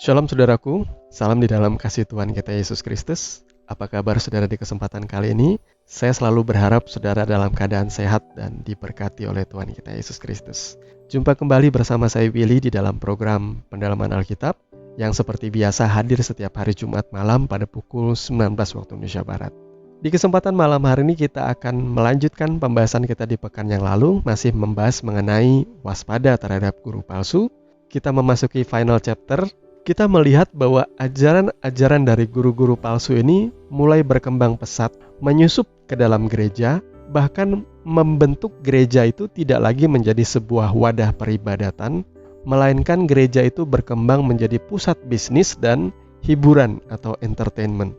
Shalom saudaraku, salam di dalam kasih Tuhan kita Yesus Kristus. Apa kabar saudara di kesempatan kali ini? Saya selalu berharap saudara dalam keadaan sehat dan diberkati oleh Tuhan kita Yesus Kristus. Jumpa kembali bersama saya Willy di dalam program Pendalaman Alkitab yang seperti biasa hadir setiap hari Jumat malam pada pukul 19 waktu Indonesia Barat. Di kesempatan malam hari ini kita akan melanjutkan pembahasan kita di pekan yang lalu, masih membahas mengenai waspada terhadap guru palsu. Kita memasuki final chapter. Kita melihat bahwa ajaran-ajaran dari guru-guru palsu ini mulai berkembang pesat, menyusup ke dalam gereja, bahkan membentuk gereja itu tidak lagi menjadi sebuah wadah peribadatan, melainkan gereja itu berkembang menjadi pusat bisnis dan hiburan atau entertainment.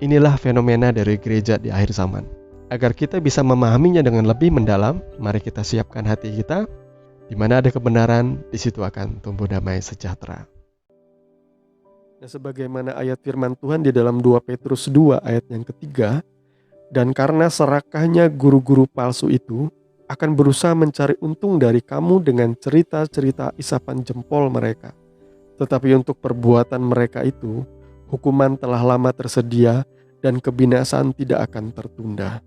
Inilah fenomena dari gereja di akhir zaman. Agar kita bisa memahaminya dengan lebih mendalam, mari kita siapkan hati kita. Di mana ada kebenaran, di situ akan tumbuh damai sejahtera. Nah, sebagaimana ayat firman Tuhan di dalam 2 Petrus 2 ayat yang ketiga, dan karena serakahnya guru-guru palsu itu akan berusaha mencari untung dari kamu dengan cerita-cerita isapan jempol mereka. Tetapi untuk perbuatan mereka itu, hukuman telah lama tersedia dan kebinasaan tidak akan tertunda.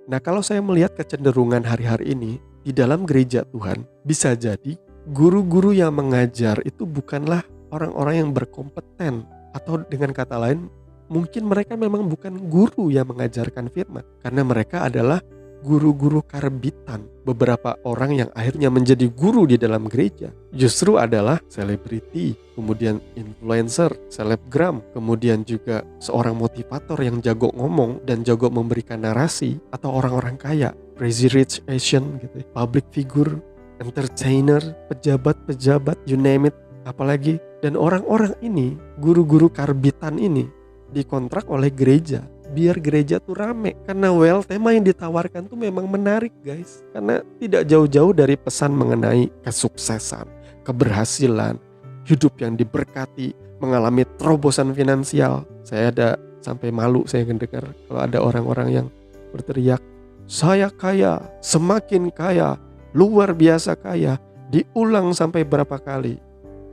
Nah, kalau saya melihat kecenderungan hari-hari ini di dalam gereja Tuhan, bisa jadi guru-guru yang mengajar itu bukanlah orang-orang yang berkompeten, atau dengan kata lain, mungkin mereka memang bukan guru yang mengajarkan firman, karena mereka adalah guru-guru karbitan. Beberapa orang yang akhirnya menjadi guru di dalam gereja justru adalah selebriti, kemudian influencer, selebgram, kemudian juga seorang motivator yang jago ngomong dan jago memberikan narasi, atau orang-orang kaya, crazy rich Asian gitu, public figure, entertainer, pejabat-pejabat, you name it, apalagi. Dan orang-orang ini, guru-guru karbitan ini dikontrak oleh gereja biar gereja tuh rame, karena tema yang ditawarkan tuh memang menarik guys, karena tidak jauh-jauh dari pesan mengenai kesuksesan, keberhasilan, hidup yang diberkati, mengalami terobosan finansial. Saya ada sampai malu saya mendengar kalau ada orang-orang yang berteriak, saya kaya, semakin kaya, luar biasa kaya, diulang sampai berapa kali,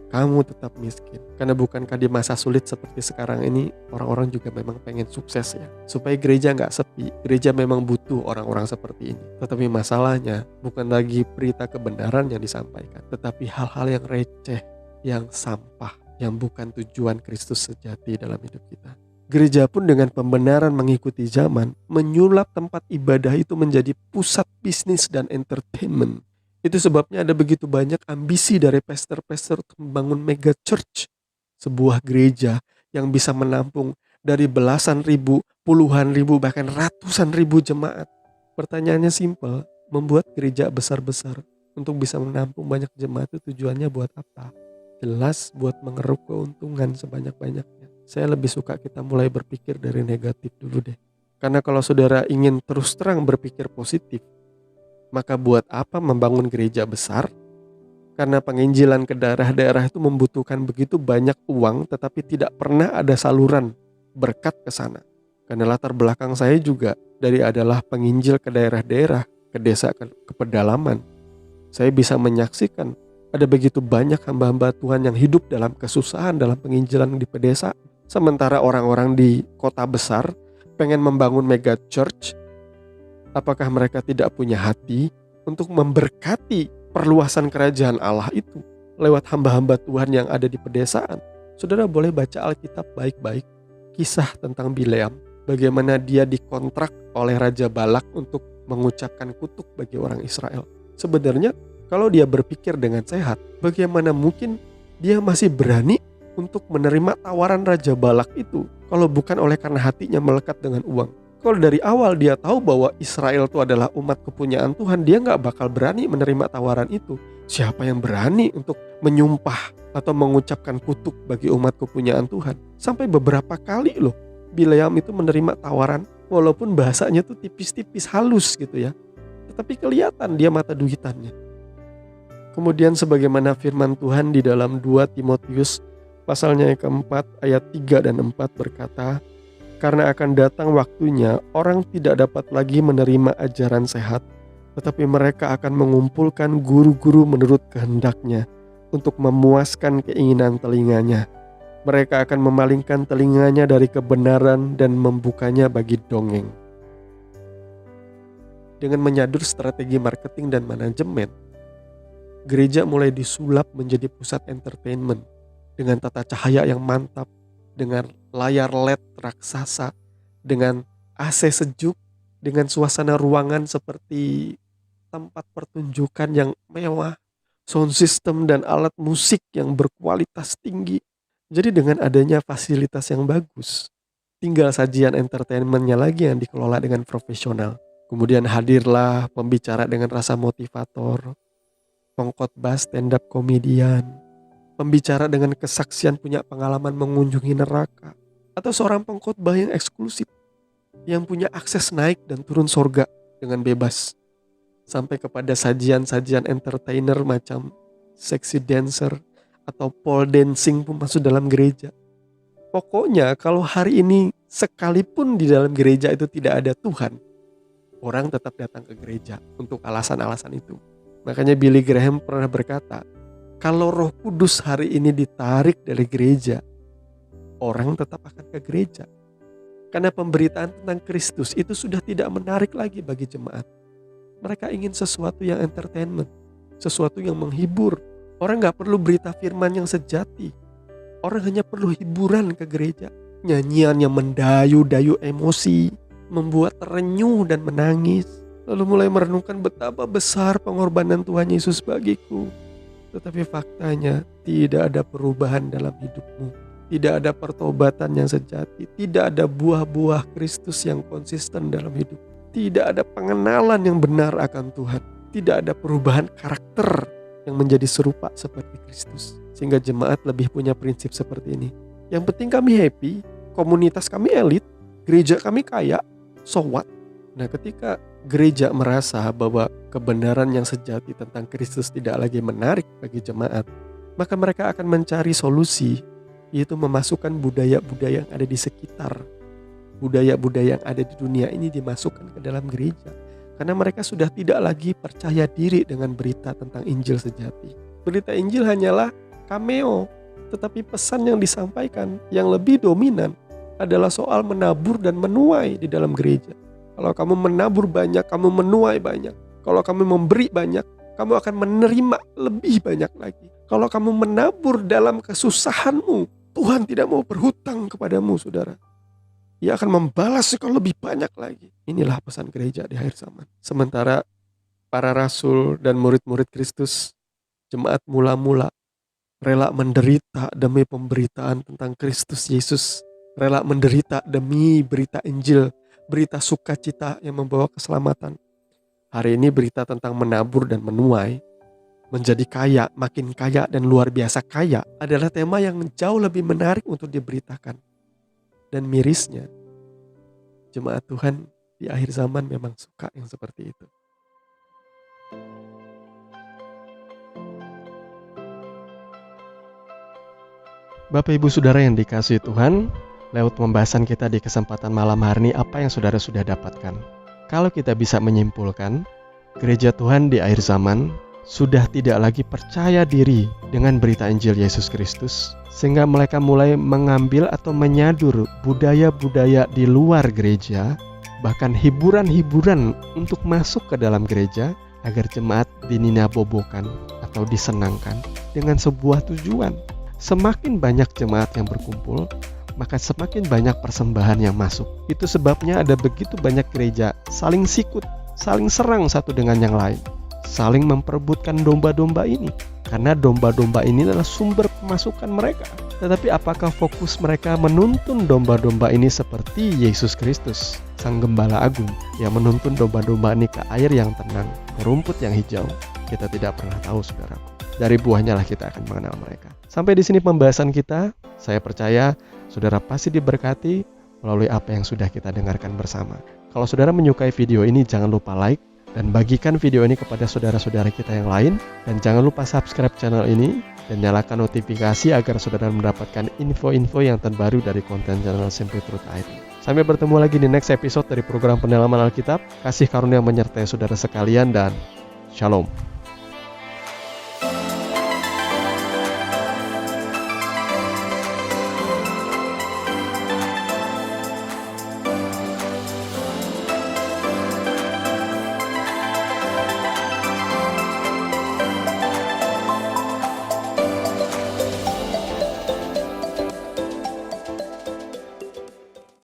kamu tetap miskin. Karena bukankah di masa sulit seperti sekarang ini, orang-orang juga memang pengen sukses ya, supaya gereja gak sepi. Gereja memang butuh orang-orang seperti ini. Tetapi masalahnya bukan lagi berita kebenaran yang disampaikan, tetapi hal-hal yang receh, yang sampah, yang bukan tujuan Kristus sejati dalam hidup kita. Gereja pun dengan pembenaran mengikuti zaman, menyulap tempat ibadah itu menjadi pusat bisnis dan entertainment. Itu sebabnya ada begitu banyak ambisi dari pastor-pastor untuk membangun mega church, sebuah gereja yang bisa menampung dari belasan ribu, puluhan ribu, bahkan ratusan ribu jemaat. Pertanyaannya simpel, membuat gereja besar-besar untuk bisa menampung banyak jemaat itu tujuannya buat apa? Jelas buat mengeruk keuntungan sebanyak-banyaknya. Saya lebih suka kita mulai berpikir dari negatif dulu deh. Karena kalau saudara ingin terus terang berpikir positif, maka buat apa membangun gereja besar? Karena penginjilan ke daerah-daerah itu membutuhkan begitu banyak uang, tetapi tidak pernah ada saluran berkat ke sana. Karena latar belakang saya juga adalah penginjil ke daerah-daerah, ke desa, ke pedalaman. Saya bisa menyaksikan ada begitu banyak hamba-hamba Tuhan yang hidup dalam kesusahan dalam penginjilan di pedesaan. Sementara orang-orang di kota besar pengen membangun mega church. Apakah mereka tidak punya hati untuk memberkati perluasan kerajaan Allah itu lewat hamba-hamba Tuhan yang ada di pedesaan? Saudara boleh baca Alkitab baik-baik, kisah tentang Bileam, bagaimana dia dikontrak oleh Raja Balak untuk mengucapkan kutuk bagi orang Israel. Sebenarnya kalau dia berpikir dengan sehat, bagaimana mungkin dia masih berani untuk menerima tawaran Raja Balak itu kalau bukan oleh karena hatinya melekat dengan uang? Kalau dari awal dia tahu bahwa Israel itu adalah umat kepunyaan Tuhan, dia gak bakal berani menerima tawaran itu. Siapa yang berani untuk menyumpah atau mengucapkan kutuk bagi umat kepunyaan Tuhan? Sampai beberapa kali loh Bileam itu menerima tawaran, walaupun bahasanya tuh tipis-tipis halus gitu ya, tetapi kelihatan dia mata duitannya. Kemudian sebagaimana firman Tuhan di dalam 2 Timotius pasalnya yang keempat ayat 3 dan 4 berkata, karena akan datang waktunya orang tidak dapat lagi menerima ajaran sehat, tetapi mereka akan mengumpulkan guru-guru menurut kehendaknya untuk memuaskan keinginan telinganya. Mereka akan memalingkan telinganya dari kebenaran dan membukanya bagi dongeng. Dengan menyadur strategi marketing dan manajemen, gereja mulai disulap menjadi pusat entertainment dengan tata cahaya yang mantap, dengan layar LED raksasa, dengan AC sejuk, dengan suasana ruangan seperti tempat pertunjukan yang mewah, sound system dan alat musik yang berkualitas tinggi. Jadi dengan adanya fasilitas yang bagus, tinggal sajian entertainmentnya lagi yang dikelola dengan profesional. Kemudian hadirlah pembicara dengan rasa motivator, pengkhotbah stand up komedian, pembicara dengan kesaksian punya pengalaman mengunjungi neraka, atau seorang pengkhotbah yang eksklusif, yang punya akses naik dan turun sorga dengan bebas, sampai kepada sajian-sajian entertainer macam sexy dancer atau pole dancing pun masuk dalam gereja. Pokoknya kalau hari ini sekalipun di dalam gereja itu tidak ada Tuhan, orang tetap datang ke gereja untuk alasan-alasan itu. Makanya Billy Graham pernah berkata, kalau Roh Kudus hari ini ditarik dari gereja, orang tetap akan ke gereja. Karena pemberitaan tentang Kristus itu sudah tidak menarik lagi bagi jemaat. Mereka ingin sesuatu yang entertainment, sesuatu yang menghibur. Orang gak perlu berita firman yang sejati. Orang hanya perlu hiburan ke gereja. Nyanyian yang mendayu-dayu emosi, membuat terenyuh dan menangis. Lalu mulai merenungkan betapa besar pengorbanan Tuhan Yesus bagiku. Tetapi faktanya tidak ada perubahan dalam hidupmu. Tidak ada pertobatan yang sejati. Tidak ada buah-buah Kristus yang konsisten dalam hidup. Tidak ada pengenalan yang benar akan Tuhan. Tidak ada perubahan karakter yang menjadi serupa seperti Kristus. Sehingga jemaat lebih punya prinsip seperti ini. Yang penting kami happy, komunitas kami elit, gereja kami kaya, so what? Nah, ketika gereja merasa bahwa kebenaran yang sejati tentang Kristus tidak lagi menarik bagi jemaat, maka mereka akan mencari solusi, yaitu memasukkan budaya-budaya yang ada di sekitar. Budaya-budaya yang ada di dunia ini dimasukkan ke dalam gereja. Karena mereka sudah tidak lagi percaya diri dengan berita tentang Injil sejati. Berita Injil hanyalah cameo, tetapi pesan yang disampaikan yang lebih dominan adalah soal menabur dan menuai di dalam gereja. Kalau kamu menabur banyak, kamu menuai banyak. Kalau kamu memberi banyak, kamu akan menerima lebih banyak lagi. Kalau kamu menabur dalam kesusahanmu, Tuhan tidak mau berhutang kepadamu, saudara. Ia akan membalas kalau lebih banyak lagi. Inilah pesan gereja di akhir zaman. Sementara para rasul dan murid-murid Kristus, jemaat mula-mula, rela menderita demi pemberitaan tentang Kristus Yesus. Rela menderita demi berita Injil, berita sukacita yang membawa keselamatan. Hari ini berita tentang menabur dan menuai, menjadi kaya, makin kaya dan luar biasa kaya adalah tema yang jauh lebih menarik untuk diberitakan. Dan mirisnya, jemaat Tuhan di akhir zaman memang suka yang seperti itu. Bapak Ibu Saudara yang dikasihi Tuhan, lewat pembahasan kita di kesempatan malam hari ini, apa yang saudara sudah dapatkan? Kalau kita bisa menyimpulkan, gereja Tuhan di akhir zaman sudah tidak lagi percaya diri dengan berita Injil Yesus Kristus, sehingga mereka mulai mengambil atau menyadur budaya-budaya di luar gereja, bahkan hiburan-hiburan untuk masuk ke dalam gereja agar jemaat dininabobokan atau disenangkan dengan sebuah tujuan. Semakin banyak jemaat yang berkumpul, maka semakin banyak persembahan yang masuk. Itu sebabnya ada begitu banyak gereja saling sikut, saling serang satu dengan yang lain, saling memperebutkan domba-domba ini. Karena domba-domba ini adalah sumber pemasukan mereka. Tetapi apakah fokus mereka menuntun domba-domba ini seperti Yesus Kristus, Sang Gembala Agung, yang menuntun domba-domba ini ke air yang tenang, ke rumput yang hijau? Kita tidak pernah tahu, saudaraku. Dari buahnya lah kita akan mengenal mereka. Sampai di sini pembahasan kita. Saya percaya saudara pasti diberkati melalui apa yang sudah kita dengarkan bersama. Kalau saudara menyukai video ini, jangan lupa like dan bagikan video ini kepada saudara-saudara kita yang lain. Dan jangan lupa subscribe channel ini dan nyalakan notifikasi agar saudara mendapatkan info-info yang terbaru dari konten channel Simply Truth ID. Sampai bertemu lagi di next episode dari program pendalaman Alkitab. Kasih karunia menyertai saudara sekalian dan Shalom.